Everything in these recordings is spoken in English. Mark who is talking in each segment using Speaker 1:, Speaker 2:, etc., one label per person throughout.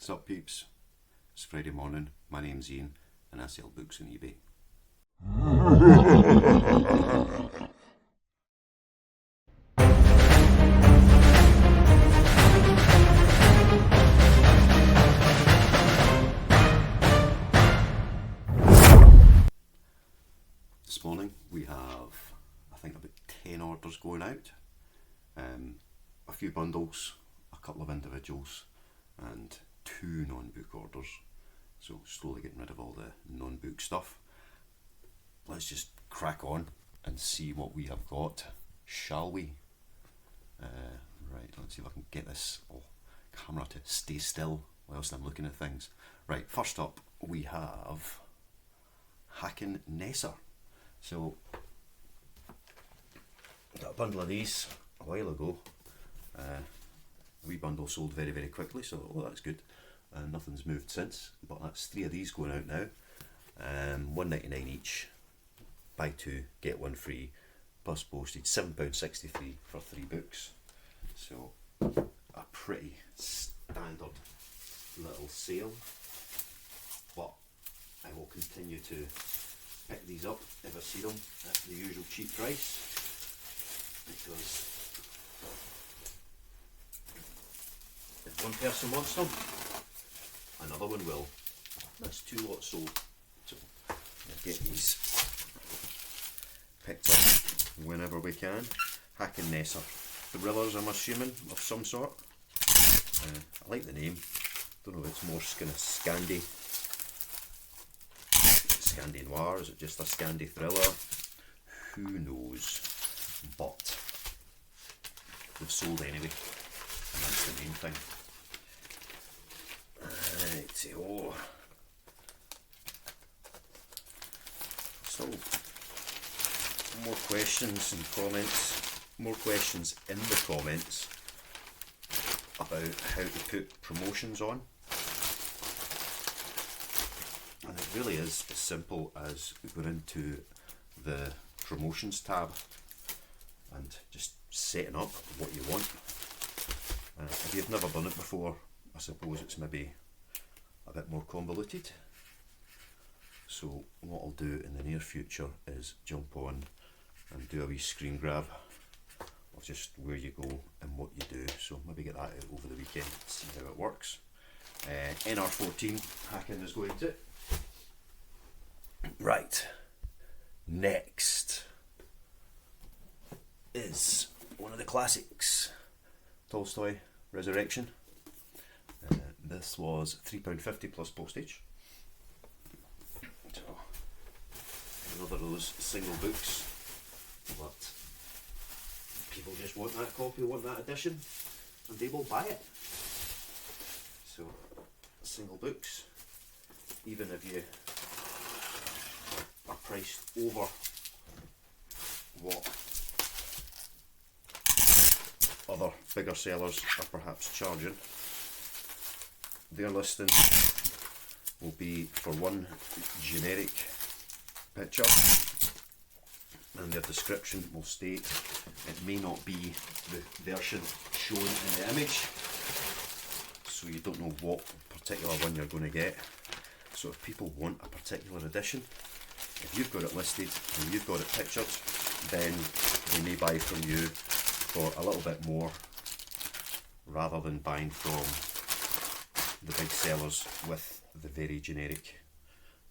Speaker 1: Sup peeps, it's Friday morning, my name's Ian and I sell books on eBay. This morning we have, I think, about 10 orders going out, a few bundles, a couple of individuals and 2 non-book orders. So slowly getting rid of all the non-book stuff. Let's just crack on and see what we have got, shall we? Right, let's see if I can get this camera to stay still whilst I'm looking at things. Right, first up we have Hacken Nesser. So, got a bundle of these a while ago. Wee bundle sold very, very quickly, so that's good. Nothing's moved since, but that's 3 of these going out now. £1.99 each. Buy 2, get 1 free, plus postage. £7.63 for 3 books. So, a pretty standard little sale. But I will continue to pick these up if I see them at the usual cheap price, because if one person wants them, another one will. That's 2 lots sold. So we'll get these picked up whenever we can. Hacken Nesser. Thrillers, I'm assuming, of some sort. I like the name. Don't know if it's more kind of Scandi noir, is it just a Scandi thriller? Who knows? But they've sold anyway, and that's the main thing. Right, so more questions and comments, more questions in the comments about how to put promotions on. And it really is as simple as going into the promotions tab and just setting up what you want. If you've never done it before, I suppose it's maybe a bit more convoluted. So what I'll do in the near future is jump on and do a wee screen grab of just where you go and what you do. So maybe get that out over the weekend, see how it works. NR14 Hacken is going to. Right, next is one of the classics, Tolstoy Resurrection. This was £3.50 plus postage. So, another of those single books, but people just want that copy, want that edition, and they will buy it. So, single books, even if you are priced over what other bigger sellers are perhaps charging, their listing will be for one generic picture, and their description will state it may not be the version shown in the image, so you don't know what particular one you're going to get. So if people want a particular edition, if you've got it listed and you've got it pictured, then they may buy from you for a little bit more rather than buying from the big sellers with the very generic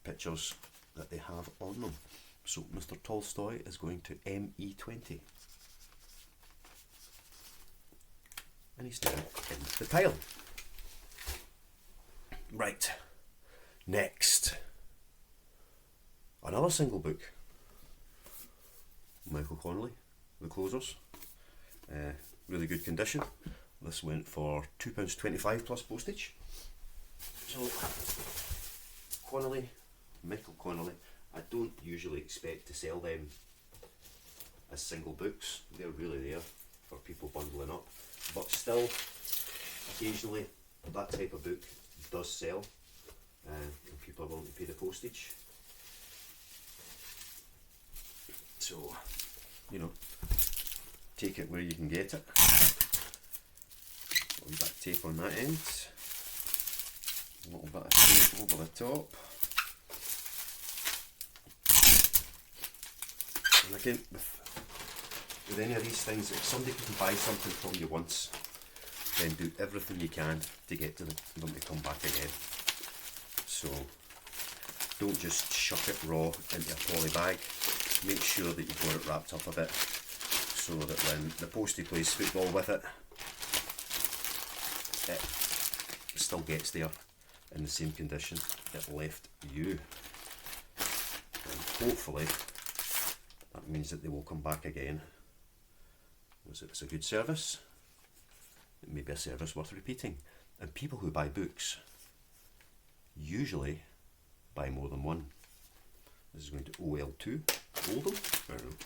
Speaker 1: pictures that they have on them. So Mr. Tolstoy is going to ME20. And he's now in the pile. Right, next. Another single book. Michael Connolly, The Closers. Really good condition. This went for £2.25 plus postage. So, Michael Connolly, I don't usually expect to sell them as single books. They're really there for people bundling up. But still, occasionally, that type of book does sell, and people are willing to pay the postage. So, take it where you can get it. Back tape on that end. A little bit of tape over the top. And again, with any of these things, if somebody can buy something from you once, then do everything you can to get them to come back again. So don't just shuck it raw into a poly bag. Make sure that you've got it wrapped up a bit, so that when the postie plays football with it, it still gets there in the same condition it left you. And hopefully that means that they will come back again. If it's a good service, it may be a service worth repeating. And people who buy books usually buy more than one. This is going to OL2, Oldham, I don't know.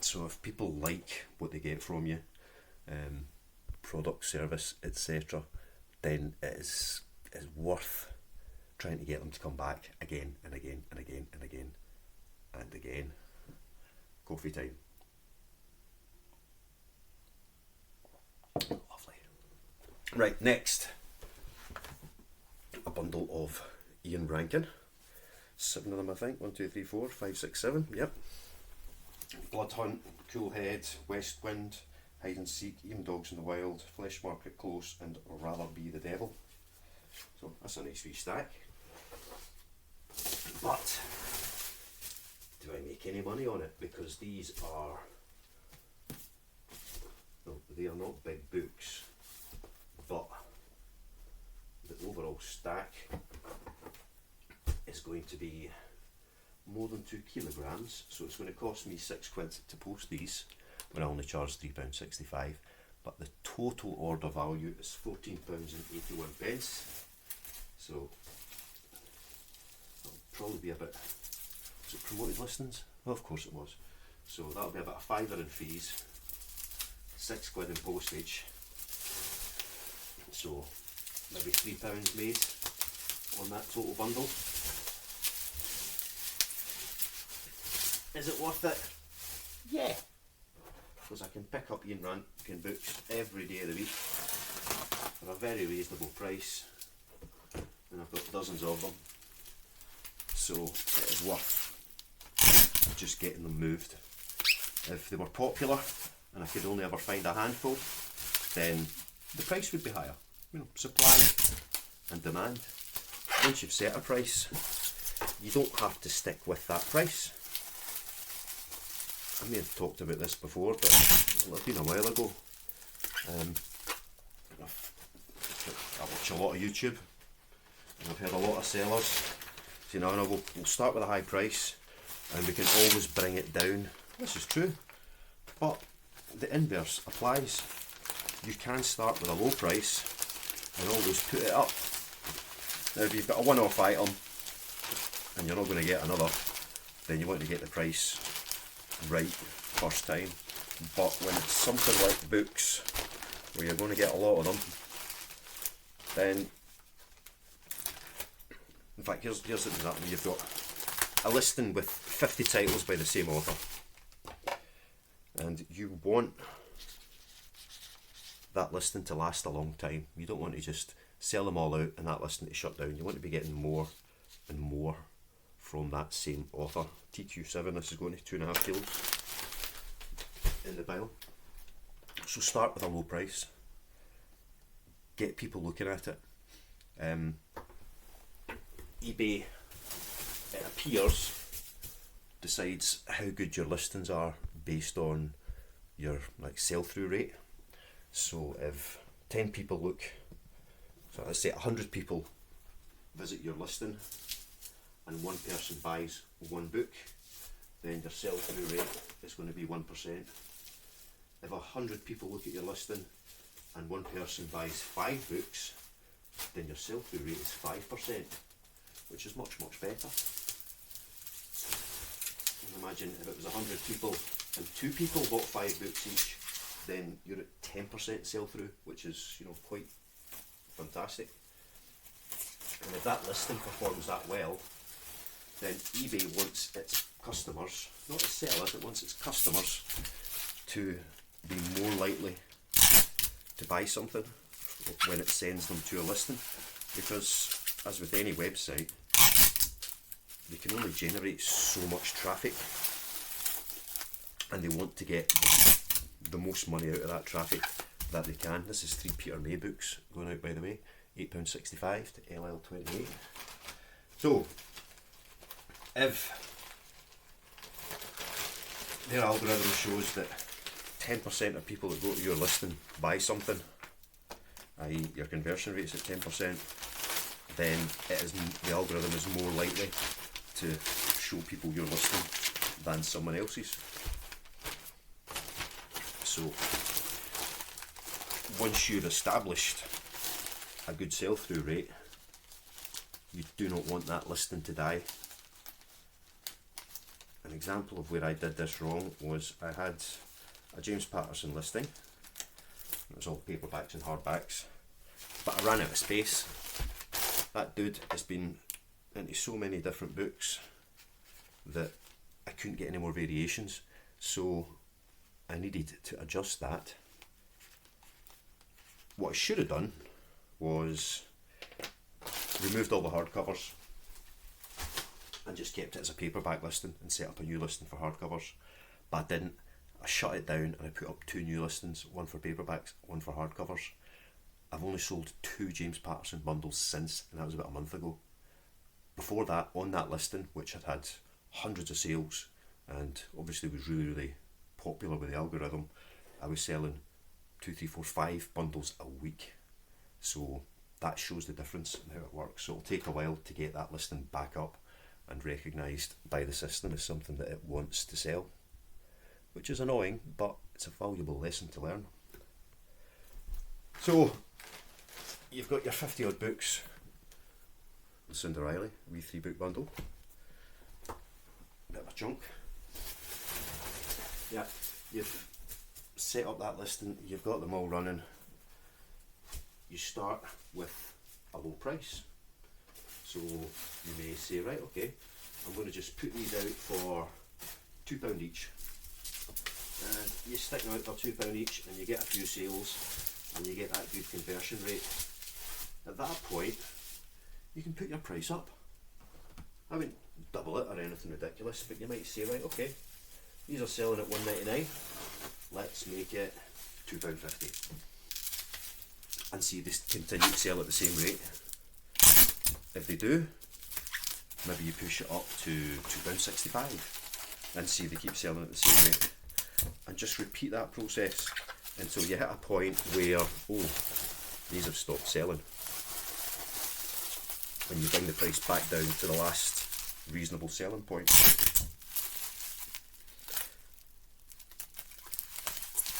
Speaker 1: So if people like what they get from you, product, service, etc., then it is worth trying to get them to come back again and again and again and again and again. Coffee time. Lovely. Right, next, a bundle of Ian Rankin. 7 of them, I think. 1, 2, 3, 4, 5, 6, 7. Yep. Blood Hunt, Cool Head, West Wind, Hide and Seek, Even Dogs in the Wild, Flesh Market Close, and Rather Be the Devil. So that's a nice wee stack. But do I make any money on it? Because these are, no, they are not big books, but the overall stack is going to be more than 2 kilograms, so it's going to cost me £6 to post these when I only charge £3.65, but the total order value is £14.81. So it'll probably be about, was it promoted listings? Well, of course it was. So that'll be about a £5 in fees, £6 in postage, so maybe £3 made on that total bundle. Is it worth it? Yeah, because I can pick up Ian Rankin books every day of the week for a very reasonable price, and I've got dozens of them, so it is worth just getting them moved. If they were popular and I could only ever find a handful, then the price would be higher. You know, supply and demand. Once you've set a price, you don't have to stick with that price. I may have talked about this before, but it's been a while ago. I watch a lot of YouTube, and I've heard a lot of sellers say, no, we'll start with a high price and we can always bring it down. This is true, but the inverse applies. You can start with a low price and always put it up. Now if you've got a one-off item and you're not going to get another, then you want to get the price right first time. But when it's something like books, where you're going to get a lot of them, then, in fact, here's an example. You've got a listing with 50 titles by the same author, and you want that listing to last a long time. You don't want to just sell them all out and that listing to shut down. You want to be getting more and more from that same author. TQ7, this is going to 2.5 kilos in the pile. So start with a low price, get people looking at it. eBay, it appears, decides how good your listings are based on your sell-through rate. So if 10 people look, so let's say 100 people visit your listing and one person buys one book, then your sell-through rate is going to be 1%. If 100 people look at your listing and one person buys 5 books, then your sell-through rate is 5%, which is much, much better. And imagine if it was 100 people and 2 people bought 5 books each, then you're at 10% sell-through, which is, quite fantastic. And if that listing performs that well, then eBay wants its customers, not its sellers, it wants its customers to be more likely to buy something when it sends them to a listing, because as with any website, they can only generate so much traffic, and they want to get the most money out of that traffic that they can. This is 3 Peter May books going out, by the way, £8.65 to LL28. So if their algorithm shows that 10% of people that go to your listing buy something, i.e. your conversion rate's at 10%, then the algorithm is more likely to show people your listing than someone else's. So once you've established a good sell-through rate, you do not want that listing to die. An example of where I did this wrong was I had a James Patterson listing. It was all paperbacks and hardbacks, but I ran out of space. That dude has been into so many different books that I couldn't get any more variations, so I needed to adjust that. What I should have done was removed all the hardcovers and just kept it as a paperback listing and set up a new listing for hardcovers, but I didn't. I shut it down and I put up 2 new listings, one for paperbacks, one for hardcovers. I've only sold 2 James Patterson bundles since, and that was about a month ago. Before that, on that listing, which had had hundreds of sales and obviously was really, really popular with the algorithm, I was selling 2, 3, 4, 5 bundles a week. So that shows the difference in how it works. So it'll take a while to get that listing back up and recognised by the system as something that it wants to sell, which is annoying, but it's a valuable lesson to learn. So you've got your 50 odd books, the Cinder Riley, wee 3 book bundle, bit of a chunk. Yeah, you've set up that listing, you've got them all running. You start with a low price. So you may say, right, okay, I'm going to just put these out for £2 each. And you stick them out for £2 each and you get a few sales and you get that good conversion rate. At that point, you can put your price up. I wouldn't double it or anything ridiculous, but you might say, right, okay, these are selling at £1.99, let's make it £2.50. And see they continue to sell at the same rate. If they do, maybe you push it up to £2.65 and see they keep selling at the same rate. And just repeat that process until you hit a point where, oh, these have stopped selling. And you bring the price back down to the last reasonable selling point.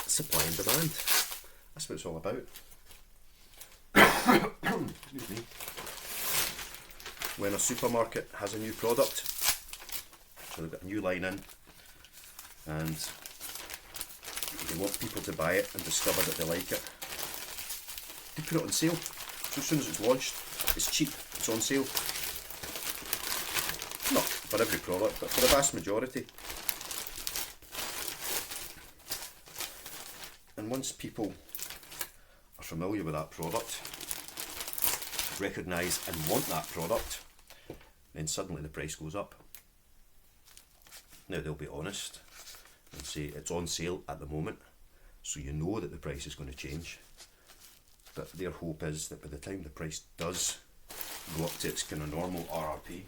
Speaker 1: Supply and demand. That's what it's all about. Excuse me. When a supermarket has a new product, so they've got a new line in, and they want people to buy it and discover that they like it, they put it on sale. So as soon as it's launched, it's cheap, it's on sale. Not for every product, but for the vast majority. And once people are familiar with that product, recognise and want that product, then suddenly the price goes up. Now they'll be honest and say it's on sale at the moment, so you know that the price is going to change. But their hope is that by the time the price does go up to its kind of normal RRP,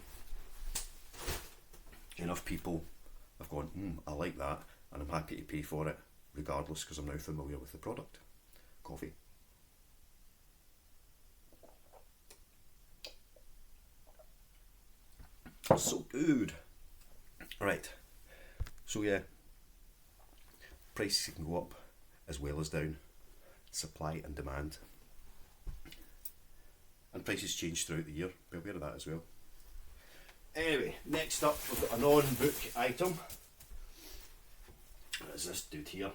Speaker 1: enough people have gone, I like that, and I'm happy to pay for it regardless because I'm now familiar with the product. Coffee. So good. Right. So yeah, prices can go up as well as down. Supply and demand. And prices change throughout the year. Be aware of that as well. Anyway, next up we've got a non-book item. There's this dude here.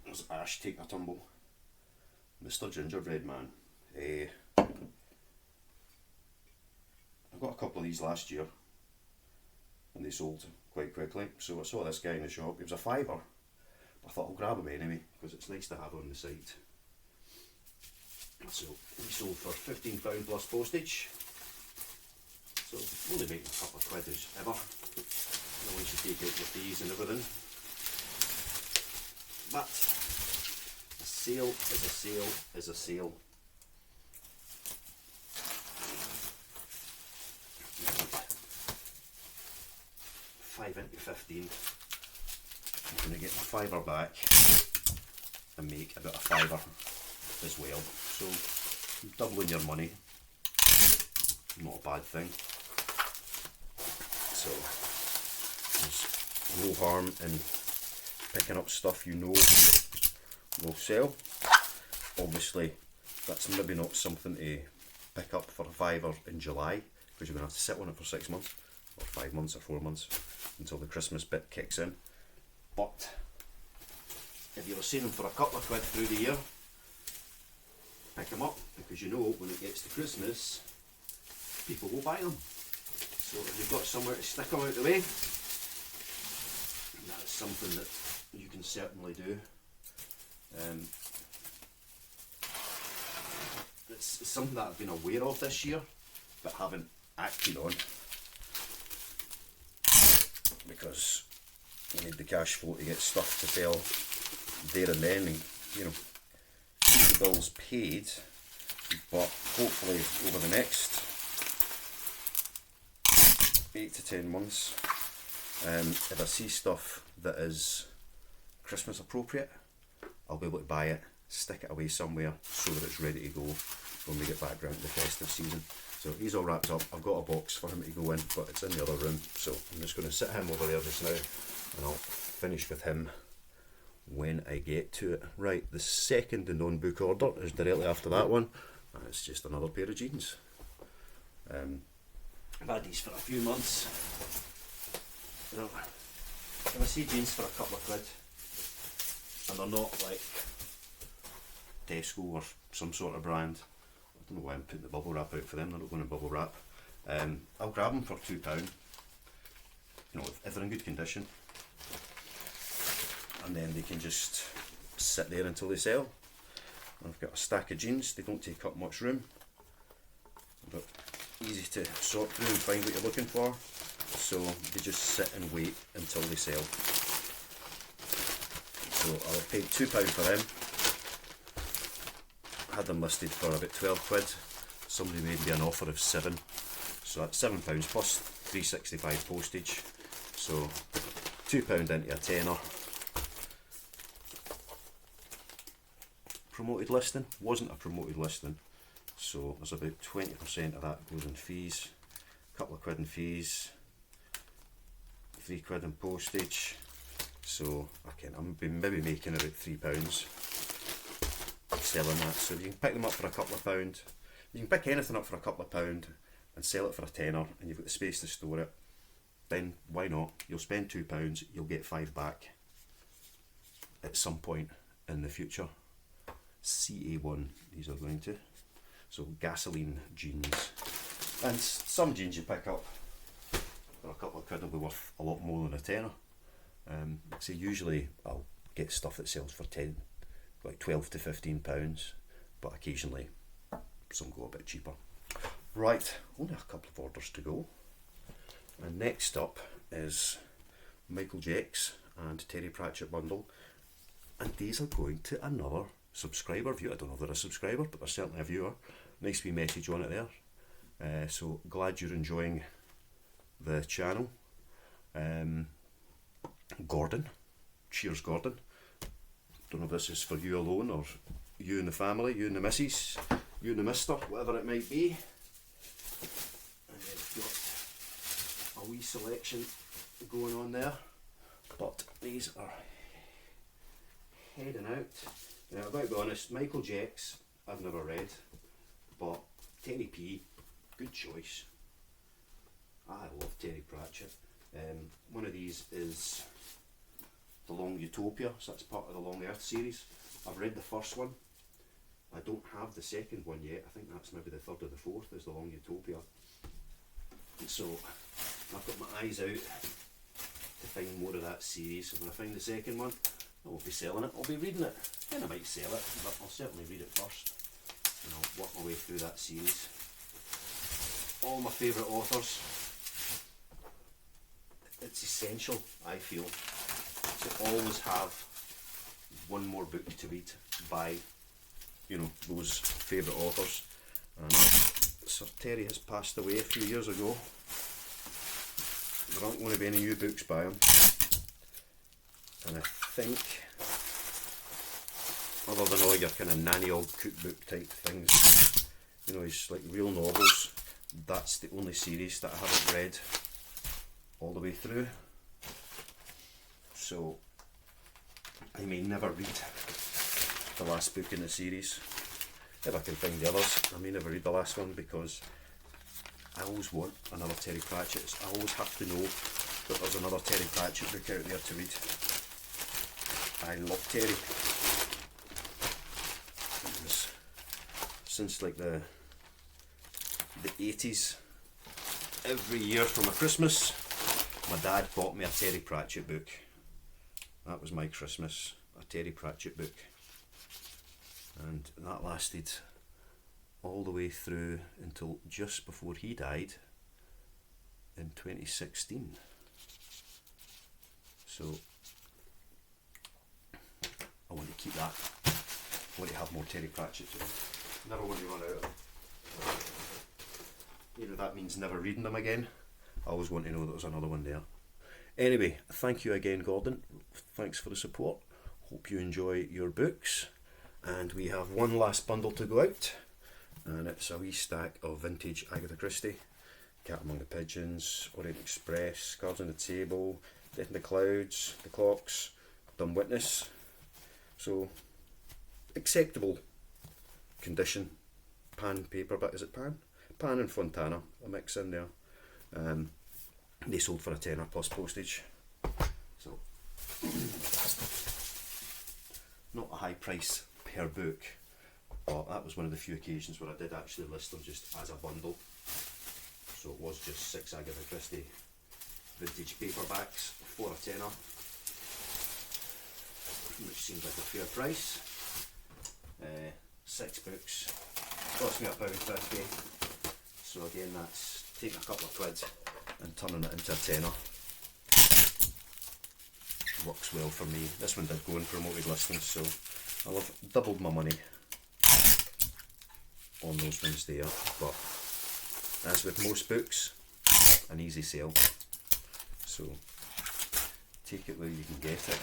Speaker 1: There's Ash, take a tumble. Mr. Gingerbread Man. I got a couple of these last year and they sold quite quickly, so I saw this guy in the shop. He was a fiver, I thought I'll grab them anyway because it's nice to have on the site. So we sold for £15 plus postage. So only making a couple of quid as ever. Once you take out the fees and everything. But a sale is a sale is a sale. £5 into 15. I'm going to get my fiver back and make about a fiver as well. So doubling your money, not a bad thing. So there's no harm in picking up stuff you know will sell. Obviously that's maybe not something to pick up for a fiver in July because you're going to have to sit on it for 6 months or 5 months or 4 months until the Christmas bit kicks in. But if you were seeing them for a couple of quid through the year, pick them up because you know when it gets to Christmas people will buy them. So if you've got somewhere to stick them out the way, that's something that you can certainly do. It's something that I've been aware of this year but haven't acted on because you need the cash flow to get stuff to sell there and then, and you know, keep the bills paid. But hopefully over the next 8 to 10 months, if I see stuff that is Christmas appropriate, I'll be able to buy it, stick it away somewhere so that it's ready to go when we get back around to the festive season. So he's all wrapped up. I've got a box for him to go in, but it's in the other room, so I'm just going to sit him over there just now and I'll finish with him when I get to it. Right, the second and non-book order is directly after that one, and it's just another pair of jeans. I've had these for a few months. You know, if I see jeans for a couple of quid and they're not like Tesco or some sort of brand, I don't know why I'm putting the bubble wrap out for them, they're not going to bubble wrap. I'll grab them for £2, you know, if they're in good condition, and then they can just sit there until they sell. I've got a stack of jeans, they don't take up much room, but easy to sort through and find what you're looking for, so they just sit and wait until they sell. So I paid £2 for them. Had them listed for about 12 quid. Somebody made me an offer of 7, so that's £7 plus £3.65 postage, so £2 into a tenner. Promoted listing, wasn't a promoted listing, so there's about 20% of that goes in fees, a couple of quid in fees, 3 quid in postage, so I'm maybe making about £3 selling that. So you can pick them up for a couple of pound, you can pick anything up for a couple of pound and sell it for a tenner, and you've got the space to store it, then why not? You'll spend £2, you'll get 5 back at some point in the future. CA1 these are going to, so gasoline jeans, and some jeans you pick up for a couple of quid will be worth a lot more than a tenner. So usually I'll get stuff that sells for 10, like 12 to 15 pounds, but occasionally some go a bit cheaper. Right, only a couple of orders to go, and next up is Michael Jacks and Terry Pratchett bundle, and these are going to another subscriber view. I don't know if they're a subscriber, but they're certainly a viewer. Nice wee message on it there. So glad you're enjoying the channel. Gordon, cheers Gordon. Don't know if this is for you alone or you and the family, you and the missus, you and the mister, whatever it might be. And then we've got a wee selection going on there, but these are heading out. Now I've got to be honest, Michael Jacks I've never read, but Terry P, good choice. I love Terry Pratchett. One of these is The Long Utopia, so that's part of the Long Earth series. I've read the first one. I don't have the second one yet. I think that's maybe the third or the fourth is The Long Utopia. So I've got my eyes out to find more of that series. So when I find the second one, I won't be selling it, I'll be reading it. Then I might sell it, but I'll certainly read it first. And I'll work my way through that series. All my favourite authors. It's essential, I feel, to always have one more book to read by, you know, those favourite authors. And Sir Terry has passed away a few years ago. There aren't going to be any new books by him. And I think, other than all your kind of nanny old cookbook type things, you know, his like real novels, that's the only series that I haven't read all the way through. So I may never read the last book in the series. If I can find the others, I may never read the last one, because I always want another Terry Pratchett. I always have to know that there's another Terry Pratchett book out there to read. I love Terry. Since like the 80s, every year for my Christmas, my dad bought me a Terry Pratchett book. That was my Christmas, a Terry Pratchett book. And that lasted all the way through until just before he died in 2016. So I want to keep that. I want to have more Terry Pratchett too. Never want to run out of them. Either that means never reading them again. I always want to know that there's another one there. Anyway, thank you again, Gordon. Thanks for the support. Hope you enjoy your books. And we have one last bundle to go out, and it's a wee stack of vintage Agatha Christie. Cat Among the Pigeons, Orient Express, Cards on the Table, Death in the Clouds, The Clocks, Dumb Witness. So, acceptable condition. Pan paperback, is it Pan? Pan and Fontana, a mix in there. They sold for a tenner plus postage. So, not a high price per book, but that was one of the few occasions where I did actually list them just as a bundle. So it was just 6 Agatha Christie vintage paperbacks for a tenner, which seems like a fair price. 6 books cost me £1.50, so again that's taking a couple of quid and turning it into a tenner. Works well for me. This one did go in promoted listings, so I'll have doubled my money on those ones there. But as with most books, an easy sale. So take it where you can get it.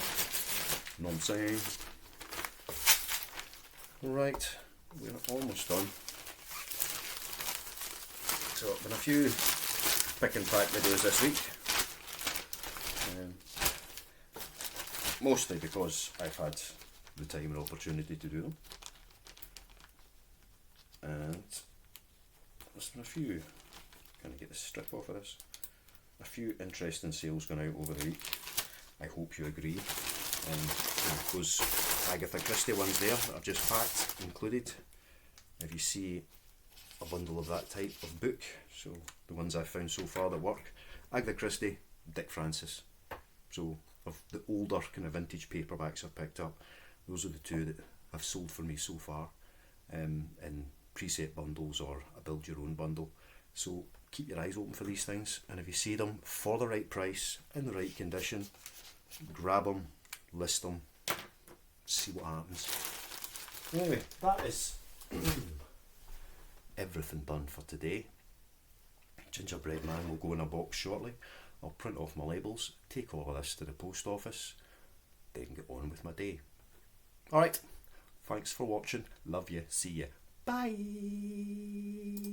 Speaker 1: You know what I'm saying? Right, we're almost done. So been a few pick and pack videos this week. Mostly because I've had the time and opportunity to do them. And there's been a few, can I get the strip off of this? A few interesting sales going out over the week. I hope you agree. And those Agatha Christie ones there that I've just packed included. If you see a bundle of that type of book, so the ones I've found so far that work, Agatha Christie, Dick Francis. So of the older kind of vintage paperbacks I've picked up, those are the two that have sold for me so far, in preset bundles or a build your own bundle. So keep your eyes open for these things, and if you see them for the right price, in the right condition, grab them, list them, see what happens. Anyway, that is everything done for today. Gingerbread Man will go in a box shortly. I'll print off my labels, take all of this to the post office, then get on with my day. Alright, thanks for watching, love you, see you, bye!